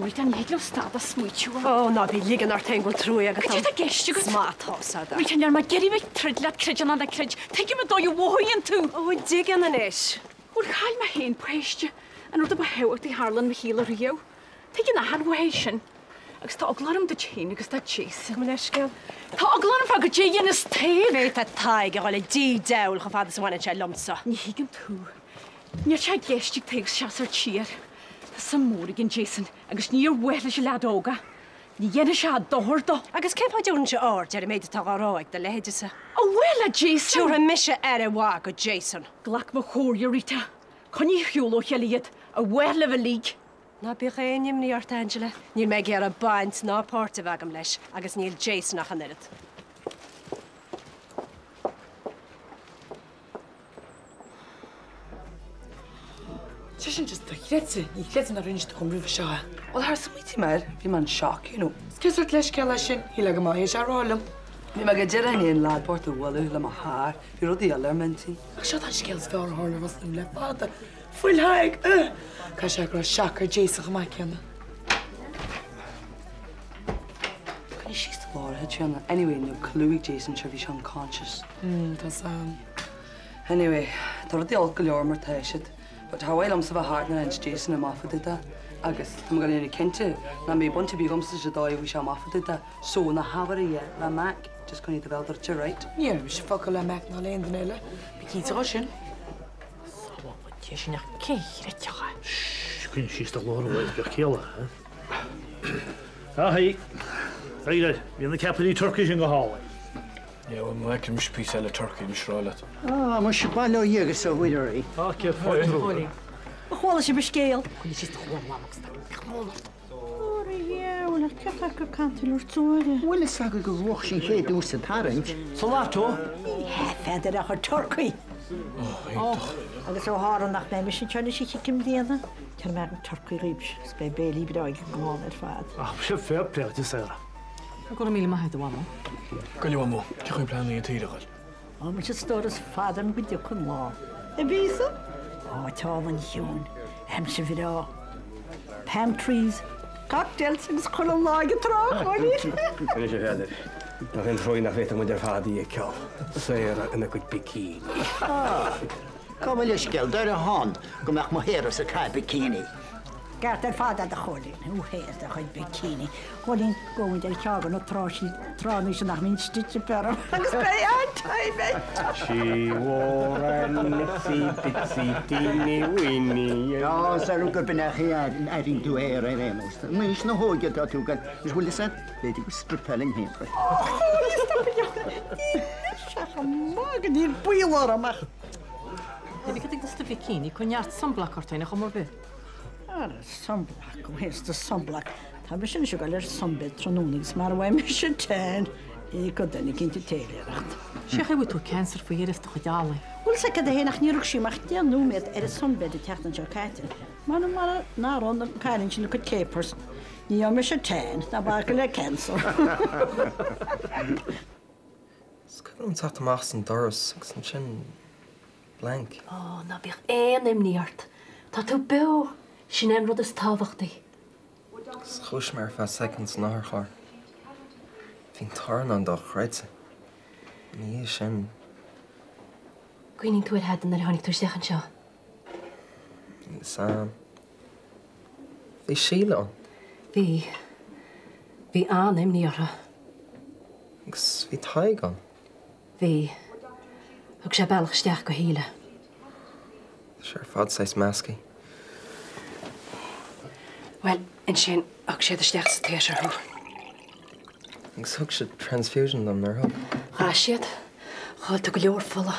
Rita an higlo stad a smuitiú. Ó, ná bhí ligan ar teingil trúi agus Tá geiste go smátásada. Rita ar ma geri bheith tridla cridan an a crid. Teigi me dó bhhaíonn tú. Ó, digan an is. Bhil chail ma hen preiste an rud a bhewirt í Harlan me híla riú. Teigi na hadhhaéis sin. Agus tá oglarum de chéine agus tá Jason. Go isceil. Tá oglarum fa go Jason is taobh. Bheit a taig a gáil dí deil go fád bhaine se lomsa. Ní higann tú. Níor se geistig teag seas ar tír. Sa mór gin Jason, agus níor bhile se leadóga. Ní dhéana se a dóirda. Agus cé fá dún se áir ar méid tá ráig de lehéide sa. Ó bhile Jason! Túr a mise ar a bhá go Jason. Glach mo chóir Rita. Conní hiúló chealiad a bhile bh líg. Na bí réim níart Angela. Níl me ar a baint ná páirta bhagam leis, agus níl Jason nach an irid. Just the na rinne chum rih seo. Well haar smuiti mar, bhí man seach, you know. Cysart leis ce sin, hí le go mai sé rálam. Bhí me go dear aon lad borta bhil le mar haar, bhí rudí eile mentí. Ach seo an scéils fear hána was nú le fáda. Fuil haig, Ca sé gra seach ar Jason go mai ceanna. Can you síos the láir headna? Anyway, no clúig Jason sure bhí se unconscious. Tá Anyway, tá rudí alcohol leor mar taiisiid. But how well I'm so hard na Jason am off did that. Agus I'm going to kente. Na me bunch of bigums to die we shall off did that. So na haver ye la Mac just going to develop the right. Yeah, we should fuck la Mac na len nella. Bikini Russian. So what Jason na keire tja. Shh, kun she's the Lord of the killer, huh? Ah hey. Right, in the capital Turkish in the hallway. Yeah, well, my can mish piece of turkey in Charlotte. Ah, maar je bent nou hier zo weer. Okay, fine. Gewoon je beskeil. Oh ja, wel ik heb ook kantelor toe. Wel is ik gewoon geen geet door het haring. Salato. Ja, verder dat het turkey. Oh, Agus zo haar nach bij misschien kan je kim dienen. Kan maar een turkey rips. Bij Bailey bedoel gewoon het vaat. Ah, je fair play te zeggen. Ik kon hem maar doen, Go you mo. Je goeie plan in tyd gehad. Oh, maar je stoort als vader met je kon la. En wie is het? Oh, Tom Joen. Hem ze weer palm trees, cocktails en scholen lagen terug, hoor niet? En is je verder. Nog een vrouw nog weten moet er vader die ik kel. Zeer en een goed bikini. Ah, kom wel eens geld door de hand. Kom maar hier als ik ga bikini. Gaat er vader de golin. Hoe heet dat goed bikini? Golin, kom in de jagen op trouwen is naar mijn stitje per. Ik ben aan She wore an itsy teeny weeny. Ja, ze ook op een jaar en ik doe her en remos. Maar is nog hoog dat ook kan. Dus wil je zeggen, weet ik stripelling heen. Zeg maar, die boeiler maar. Ik denk dat de bikini kon je sunblock nog maar bij. Ah, sunblock, hoe heet de sunblock? Dat is een sugar sunbed trononings, maar wij moeten ten. Ik kan dan niet in de tele racht. Zeg je toe cancer voor je is toch ideaal? Wel zeker de heen niet rustig mag je nu met er sunbed het echt een jacket. Maar na rond een kaartje nog het capers. Ja, maar ze ten, dat bakele cancer. Skúm tá amach an doras agus an sin blank. Oh, na bích éim níart. Tá tú be sin an rud is táhachttaí. Chúis mar fe seconds náth chár. Bhín tarn an do chreidse. Ní sin. Cuoinín tú head an tháinig tú sechan seo. Sam. Bhí síle an. Bhí anim níortha. Agus bhí taig an. Bhí thug sé bailachsteach go híle. Seir fad sais meascaí. Well, in sin ag sé isteach sa téir thu. Agus thug sé transfusion am nar thug. Tá siad, cháil tú go leor fola.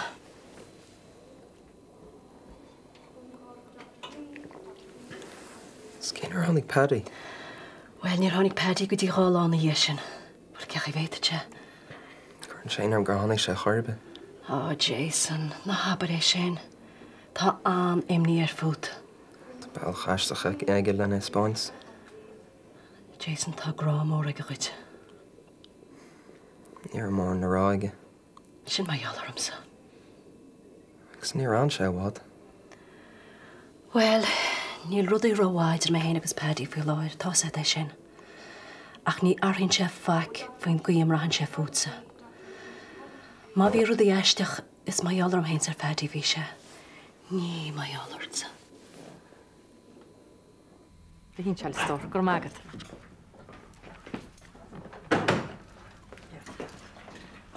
Scinnar tháinig Paddy. Well, níor tháinig Paddy go dtí cháileán na dhéisin. Bhil ceach I bhéite te. Chuann sé ar go tháinig sé chorbe. Á, Jason, na habar é sin. Tá an imní ar fút. Tá bail chaisteach ag lena Spáins. Jason, tá grá mór ag a chuid. Níor mór na ráige. Sin mai allarmsa. Agus níor an sé bhád. Well, níl rudaí róháid ar mé héana agus Paddy faoi láir, tá sé é sin. Ach ní arhinn sé faic faoin guim rahan sé fútsa. Má bhí rudaí eisteach is mai allarm héins ar Paddy bhí sé. Ní mai allarmsa. Bhí hín se stór, gur mágad.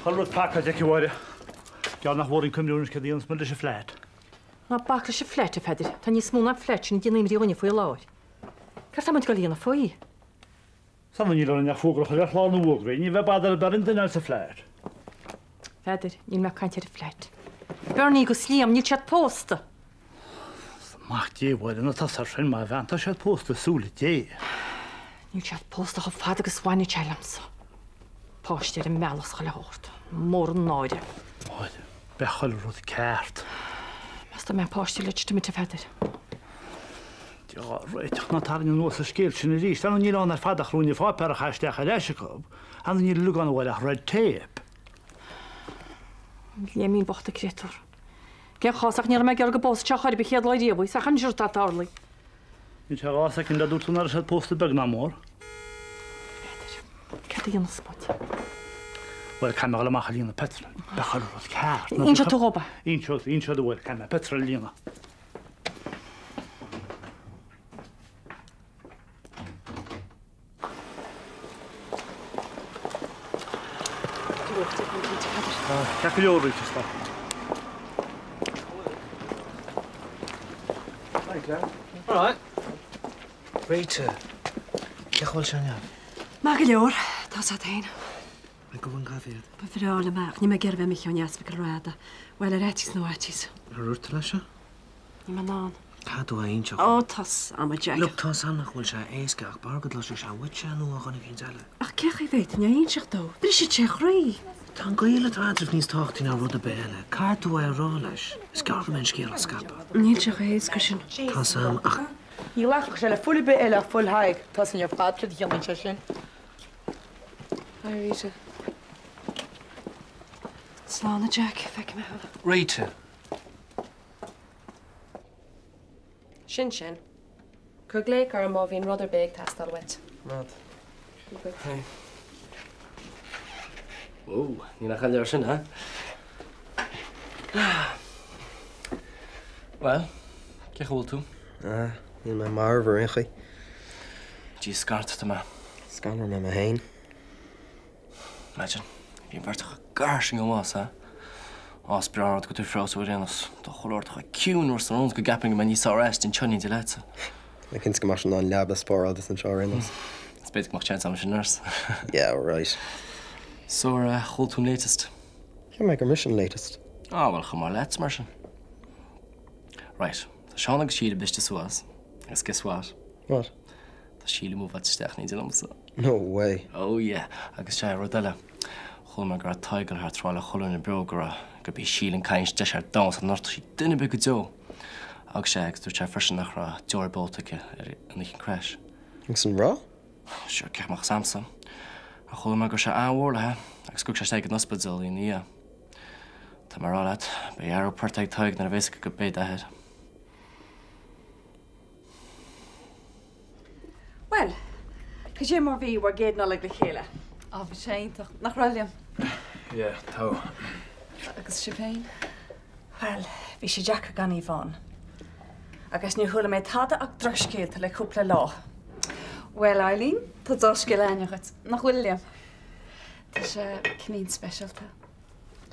Chulrad pacha de bhhaire. Geall nach bhór in cumúrin go dtíons mu sé fleid. Ná bachla sé flete feidir, Tá ní smúna fletin dtíanaim díhaine faoi láir. Car tá go líonna faoi? Sam ní le nach fógra chu leá na bhgra, ní bheith badal barin den sa fleid. Feidir, ní me caiintear fleit. Berní go slíam níl tead pósta. Macht déhhaid na tá sin má bheanta sé pósta súla dé. Níl tead pósta go fad agus bhaine telamsa. Páistíir an melas go lehocht. Mór an náide. Máid, bechal rud ceart. Mas tá me páistíir le tu te feidir. Réiteach na tarna nó a scéil sin ríéis, an ní an ar fadach rúna fáper a chaisteach a réisecob, an ní lugan bhfuil a red tape. Lé mín bochta créúr. Ge cháach ní me gear go bós teáir be chéad leidíomh, sa chan siúr tátálaí. Ní te gása cin dúnar sé pósta beg ná mór. Ce dhéana spot. Bhfuil cai le macha lína petrol, bechal rud ceart. Ín se tuba. Ín se bhfuil cai petrol lína. Ceach go leorí sta. All right. Rita, ceachhfuil se neamh? Má go leor, tá sa tain. Ag go bhain gafiad. Ba bhrála meach, ní me ggéirbh me cheanneas be go ráda. Well, ar étis nó étis. Ar ruirta lei se? Ní man ná. Cadú a aonseach. Ó, tas am a Jack. Look, tá annach bhfuil se éascaach bargad leis se bhuiid se nó a chuna cinn eile. Ach, ceach I bhéit, ní aonseach dó. Brí sé te chraí. Tá an gaile tráidir níos táchtaí ná rud a béile. Cadú a rá leis. Is gar go men scéal a scapa. Níl se héas go sin. Tá sam ach. Ní leach se le fulla be eile full haig, tá sin ar fátra dhéanaan se sin. Rita. Slána Jack, feice me haf. Rita. Sin. Cur gléic ar má bhín rudidir béag tastal wet. Mad. Hey. Ó, ní nach chaile sin, ha? Well, ce bhfuil tú? Níl me marmhar in chu. Dí scarta me. Scanar me me hain. Leidin, bhíon bharrtacha gar sin go más, ha? Ás brearad go tú frású réanas. Tá choláirtacha ciún san rúns go gaping me níos áráist in tuní de leitsa. Le cinn go mar sin an leab spórád is an seo réanas. It's basic mach chance am sin nurse. Yeah, right. So, hold to latest. You make a mission latest. Oh, well, come on, let's mission. Right. The Sean agus Sheila bist was. Guess what? What? The Sheila move at Stephanie Dillamsa. No way. Oh yeah. Agus sé Rodella. Chulma gur tiger haar trála chulun in brogara. Gur be Sheila and kains de haar dans an nort she dinne be good zo. Agus sé agus tú sé fresh nach ra Jory Baltic and they can crash. Some raw? Sure, ceach Samson. A chulma gur sé anhórla ha. Agus gug sé sé an ospedal in ia. Tá mar rálat, be aeroport ag taig na bhéis go béid ahead. Well, cos sé mar bhí war géad ná le go chéile. Á bhí sé intach nach ráiliam. Yeah, tá. Agus sé féin? Well, bhí sé Jack gan í bháin. Agus ní thula mé tada ach droscéalta le cúpla lá. Well, Eileen, tá droscéal aineagat. Nach bhfuil Tá sé cnín specialta.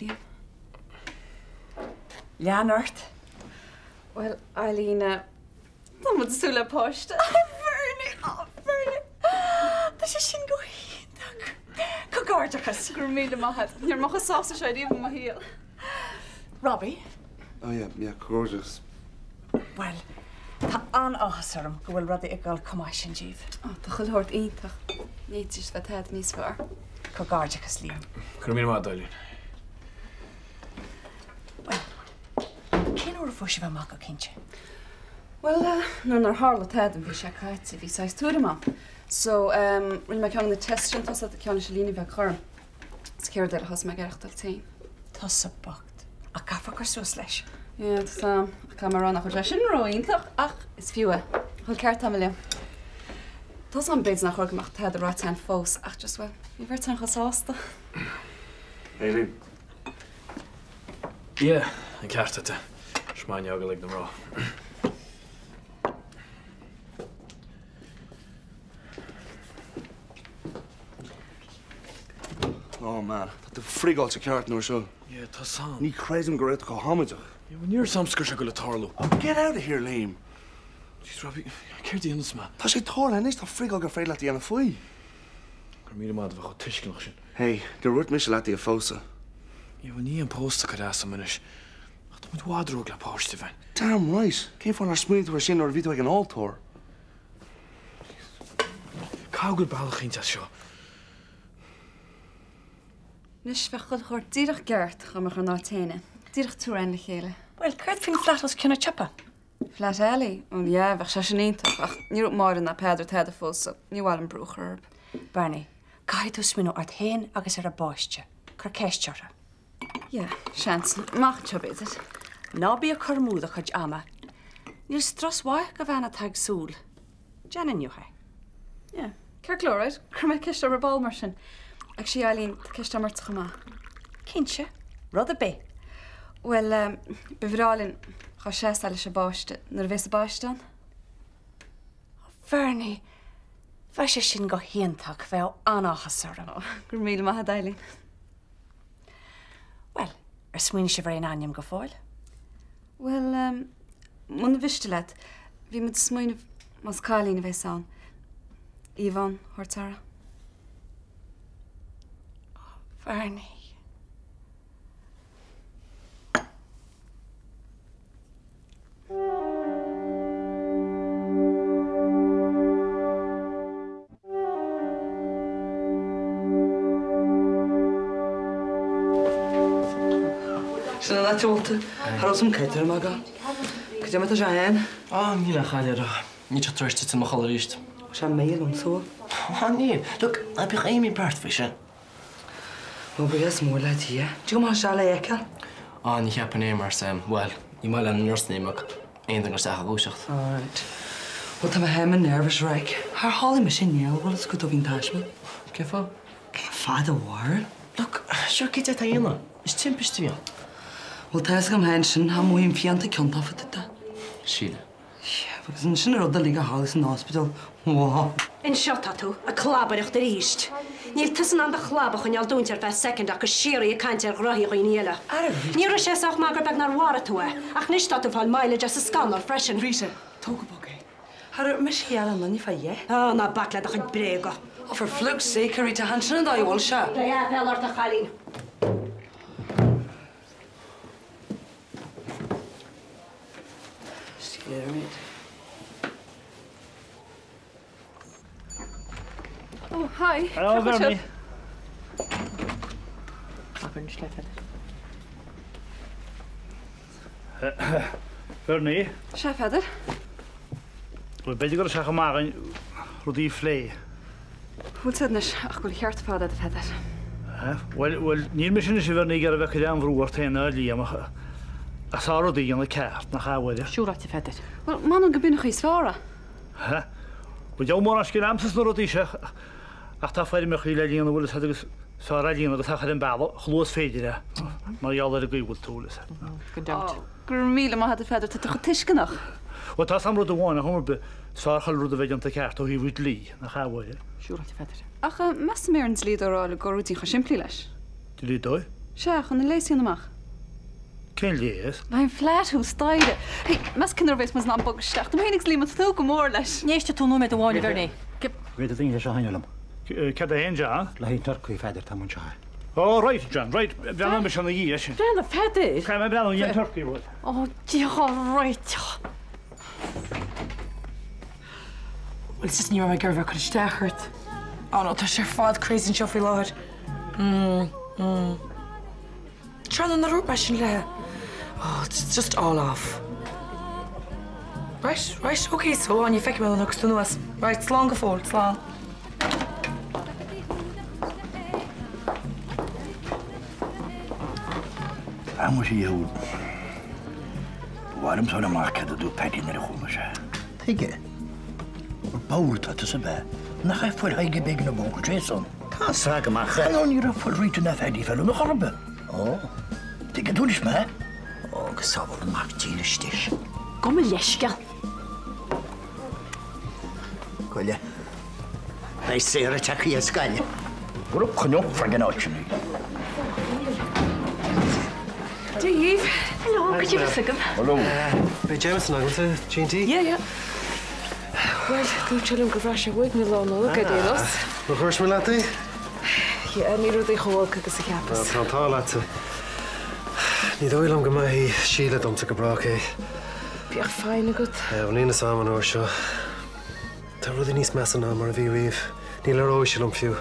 Liam? Leanart? Well, Eileen, tá mud súla poist. Fernie! Tá sé sin go híach. Có gáirteachas gur míle maithad. Níor mocha sásta sé díomh má híal. Robbie? Oh, yeah, gorgeous. Well, tá an áhasarm go bhfuil rudí ag gáil cumáis sin díobh. Tá chuil thuirt ítach. Nítis bheit head níos fear. Có gáideachas líam. Chur mí má dáilín. Cén uair fuisi bheith mac go cinse? Well, nuair hála head an bhí sé caiite bhí 6 túra má. So, rinne me ceann na testin tá a ceanna sé lína bheith chum. Scéir de has me geireachtal te. Tá sa bocht. A cafa gur sús leis. Ie, tá camerán chu leis sin roiintach ach is fiúe. Chuil ceart am le. Tás an béid nach chuir goach head a rátein fós ach just well. Bhí bhir tan chosásta. Éilín. Ie, an ceartta te. Smáine aga lig na rá. Oh man, dat de frigáil sa ceart nóir seo. Ie, tá sam. Ní chréism go réit go hamaidach. Ie, bhain níor samscar se go le tarlú. Oh, get out of here, Liam. Jeez, Robbie, céir díonas ma. Tá sé tála níos tá frigáil go fréile dhéana faoi. Gur mí mád bheith chu tuiscinach sin. Hey, de ruút mis le a fósa. Ie, bhain ní an pósta go as am muis. Ach, tá muid wádróg le páiste bhain. Damn right. Céim fáin ar smuointúir sin ar bhíú ag an altóir. Cágul bailachínta seo. Nis bheith chuil chuir díirech geart chu mar chu nátéine. Díirech túrain le chéile. Well, chuirt fin flatas cinna chapa. Flat early? Well, yeah, bheith sé sin ítach. Ach, ní rúb máir na peidir tead a fósa. Ní bhil an brúch herb. Barney, caiú smínú art héin agus ar a báiste. Cur céisteara. Yeah, seansan. Mach te beidir. Ná bí a chumúda chuid ama. Níl strasháith go bhena tag súl. Janan nniucha. Yeah, ceir chlóraid. Cur me ceiste ar a ball mar sin. Ag si Eileen ceiste mar go má. Cinse? Rud a bé. Well, bhráilinn chu sé leis a báiste. Nar bhés a báisteán? Fernie, bheit sé sin go hionach bheith anáchasarm. Gur míle maithe Eileen. Well, ar smuoine sé bhar aim go fáil? Well, muna bhiste leat. Bhí mu smuoine mas cálína bheithán. Ivan, Hortara. Fernie. Sinna na teolta, Harosm ceitir má ga. Go dé sé hen? Á, ní le chaile ra. Ní te tuirste sa mo choiríist. Se méil an sú? Á, ní. Look, a bích éimi bart fi sin. Nó bhías mór le tí. Tí má se le eiceil? Á, ní cheapan é mar sem. Well, ní má le an nursnéach. Éon ar sacha bhúiseacht. Alright. Well, tá heim an nervous reich. Har hála me sin níl, bhil is go do bhín taisme. Cefa? Fad a war? Look, sure cé tá dhéana. Is timpiste bhíon. Well, teis gom hen sin ha móim fianta cionnta fatata. Síle. Agus an sin rud a lí a hálas an hospital. Wow. In seo tú a chlábaireach de ríist. Níl tusan an de chlábach an dúntear bheith second ach go sií a caiintear roií go níile. Níor a séach má gur beg nar wara tú ach níos tú fáil meile just a scanal freisin. Ríse, tóga bogé. Har me schial an ní fa je? Á, ná bakle a chuid bréga. Oh, for fluk's sake, hurry to hand sin an dáhil se. Le fel ar a chalín. Oh, hi. Hello, Bernie. Bernie. Se feidir? Wel, beidir go seach mágan rudí flé. Húltadnis ach goil cheart fád a feidir. Wel, níl me sinna sé bhar gar a bheith an bhrúir taonna líamach a sá rudí an na ceart na chahaide. Siúráte feidir. Well, man go bunach is fára. Well, dew mór as cyn amsas na rudí se ach tá fáidir me chuí le líana bhfuil agus sá líana agus achar an bail chlós féidir mar eall ar a gúil túlas. Gur míle má a feidir tá chu tuiscinach. Well, tá sam rud a bháin a humar be sáchal rud a bheith an ta ceart ó hí bhúd lí na chahaide. Siúráte feidir. Ach, mes mé an slíad árála go rútí chu siimplí leis. Dú lí dói? Se chun na léisií amach. Cén léas? Bhain fleatú staide. Hey, mes cinar bhéis mas ná bogisteach. Tá hénig slí mat tú go mór leis. Níiste tú nó me bháinna Bernie. Bhé a dtíine se hainelum. Cad a hen John? Le hí tarcuí feidir tá mun se. Oh, right, John, right. Brenna me sena dhí sin. Brenna feidir? Caim me brenna dhéon turcaí bhil. Oh, díá right. Well, it's ní mar gur bh chu stechart. Á nó tá sé fád crazy seo fí láir. Try na rúpa sin le. Oh, it's just all off. Right, okay, so on you feic me an agus tú nuas. Right, slán go fór, slán. Amo si yw. Warm son y marcad ydw pedin ar y chwm ysio. Tege. O'r bawr ta tys y be. Na chai ffwyr haig i beg yn y bwg Jason. Ca sag yma chai. O'n i'r ffwyr rwyt yn effedi fel yn y chorbe. O. Tege dwi'n isme. O, gysafol yn marc ti'n ysdys. Gom y leisga. Gwyle. Neu ser y tach i ysgael. Gwrwp chynwp ffrag yn oes ni. Dave. Hello, could you have a Hello. Be Jameson, I'm going to G&T? Yeah. Well, go tell him go fresh away me long look at it. Wat hoors me laten? Yeah, ni rwy'n chwol cygys y campus. Wel, ta laten. Ni ddwyl am gyma hi Sheila dom te gebrach e. Biach ffain y gwyd. Wel, ni'n ysam yn o'r sio. Ta roedd nis mes yna mar fi wyf. Ni lar oes yn ymffiw.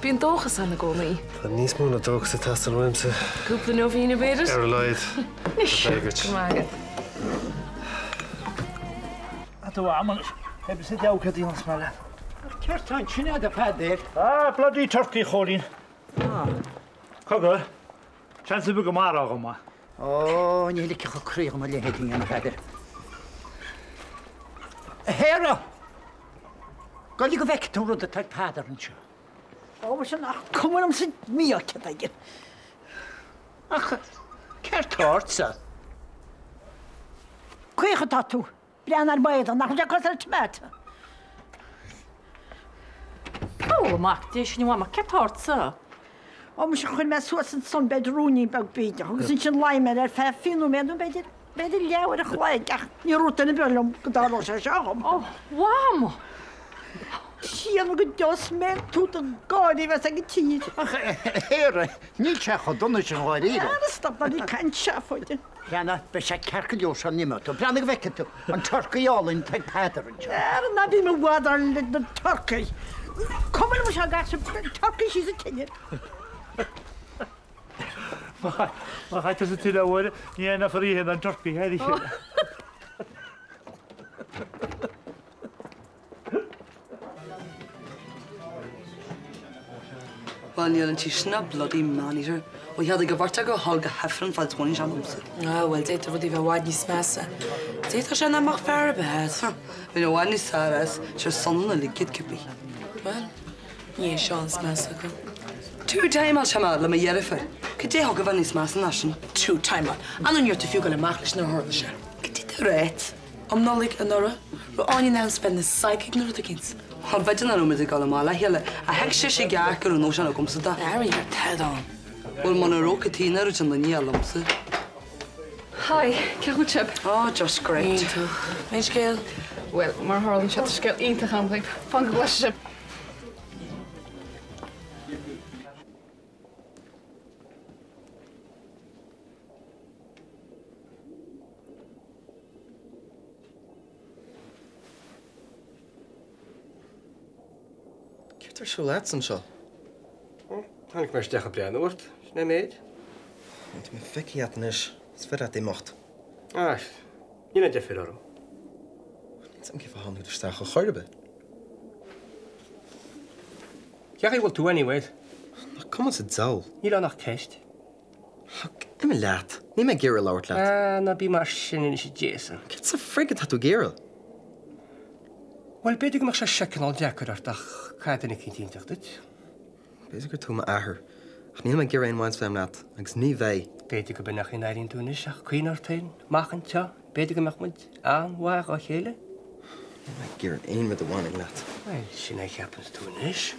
Bi'n dochas an y go ni. Ta nis mwyn o dogs y tas yn wymse. Gwbl nhw fi'n y beirys? Loed. Cymagad. A dy wam, heb sydd iaw cyd i'n smala. Certain sy'n ed y pedir. Bloody turkey cholin. Cogol, chans i byg ymar ag yma. O, ni licich o creu yma le hedyn yn y pedir. Hero! Gael i gyfec tŵr o dy taid pedir yn sio. O, was yn cwmwn am sy'n mi o cydau. Ach, cer tort sa. Cwych o tatw. Brian ar baedd o'n nachwyd agos ar y tmet. O, Mac, di eisiau ni wama, cer tort sa. O, mwys i'ch chwyn mewn sŵas yn son bed rŵni bawb byd. Agus yn sy'n laimer ar ffe ffyn o'n meddwl bed i'r lew ar y chwaeg. Ach, ni rwt yn y byrlwm gyda'r os eisiau siogom. O, wam! Sian o'n gydos mewn tŵt yn godi fes ag y tîd. Ach, hera, ni chech o dyn sy'n gwair i. Ar y stop ar i can siaf oed. Brianna, bys eich cercyd iws o'n nimo to. Brianna gyfec ydw, ond torca i olyn taid pedir yn sio. Na fi mewn wad ar y torca. Comen mwys ag as y torca sy'n y tynir. Mae chait as y ti'n awyr, ni enaf ar i hyn yn torki heddi. Wel, ni o'n ti snab bloody manager. O hi had i gyfartag o holga heffron fad tŵn i'n siarad amser. Wel, deit o fod i fe wad ni smesa. Deit o siarad am o'ch fer y bed. Fy'n o wad ni saras, siar son yn y ligyd cybi. Wel, ni e Sean smesa go. Two time al siamad le mae ierifer. Cydde ho gyfan ni smas yn asyn. Two time al. Anon yw'r tyffiwg yn y machlys na'r hwrdd siar. Cydde dy ret. Omnolig yn ora. Ro o'n i'n awr spen y psychic nôr ydych gynt. Ond fedyn ar ymwyd i gael yma, la hele. A heg sy'n gael gyr o'n oesian o gwmsa da. Ari, yw'r ted on. Wel, ma'n yr oca tîn ar ydyn ni al amser. Hi, cych wcheb. Oh, just great. Mae'n sgael? Wel, mae'r horl yn siarad sgael un tach am gwaith. Fan glasio. Cyda'r siw lats yn sio? Hannig mae'r stech o brian o wrth, sy'n ei meid? Ond mae'n ffici at nes, sferad ei mocht. Ni'n edrych fyr o'r o. Ni'n sam gyda hon yw'r stech o chwer y byd. Ciach ei wel tu anyway. Kom ons het zaal. Ni lan nach kest. Ym yn laat. Ni mae Gerald lawr laat. Na bi mar sin in si Jason. Cyt sa frigid hatw Gerald? Wel, beth yw'n eich siacen ôl Jacker ar dach cael yn eich ti'n dweud? Beth yw'n tŵm a ahar. Ach ni mae Gerald yn wains fem laat. Agus ni fei. Beth yw'n bynach yn airin dwi'n ach cwyn o'r tein. Machen ta. Beth yw'n mach mwyd an war o chele? Ni mae Gerald ein met y wan yn laat. Wel, sy'n eich happens dwi'n is.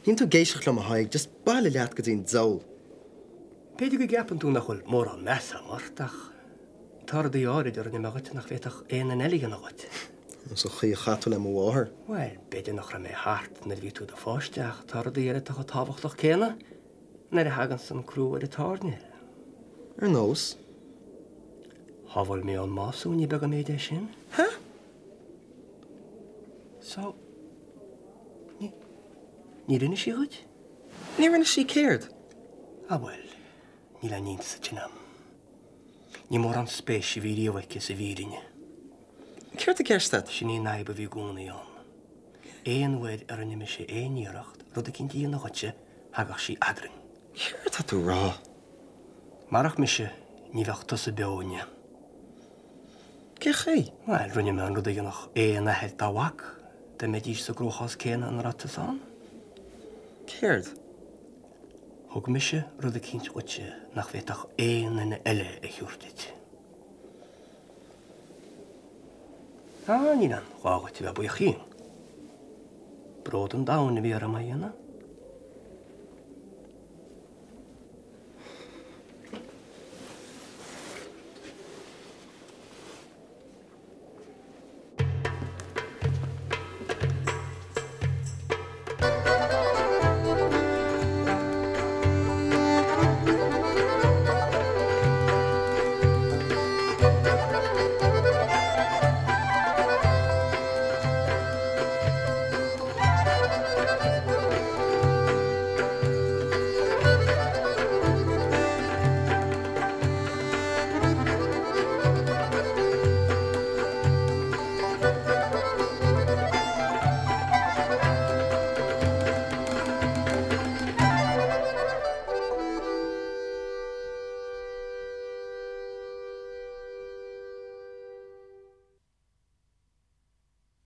Ni'n tŵ geisach lom a haig. Just bael y laat gyda'n zawl. Beth yw'n gapan dwi'n achol mor o meth am ortach. Tar dy orid o'r ni'n magwyd nach fetach ein yn elig yn agwyd. So chi chatwl am o waher. Wel, beth yw'n ochr am ei hart nid fi tŵd o ffostach. Tar dy erid ach o tafochlach cena. Na'r hagans yn crw ar y tarni. Nos? Hafol mi o'n masw ni bega meid eisiau? Ha? So, ní rinne sí chuid? Ní rinne sí céird? Well, ní le ní sa tinam. Ní mór an spéis i bhí riomhaice sa bhírinne. Céird a ceirstad? Sin ní naib a bhí gúnaí an. Éon bhfuid ar an imime sé éoníoracht, rud a cin díon na chuite, hagach sí adrin. Céird a tú rá? Marach mise ní bheachta sa beáine. Geché? Wel, rinne me an rud a gionach éon a head dáhac, de me dís sa grúchas céna an ratasán. Céird? Thug mise rud a cint chuite nach bhéach éon na eile a chiúrtaid. Ní an, chágait bheith buo chin. Brod an dána bhí ar a maíana.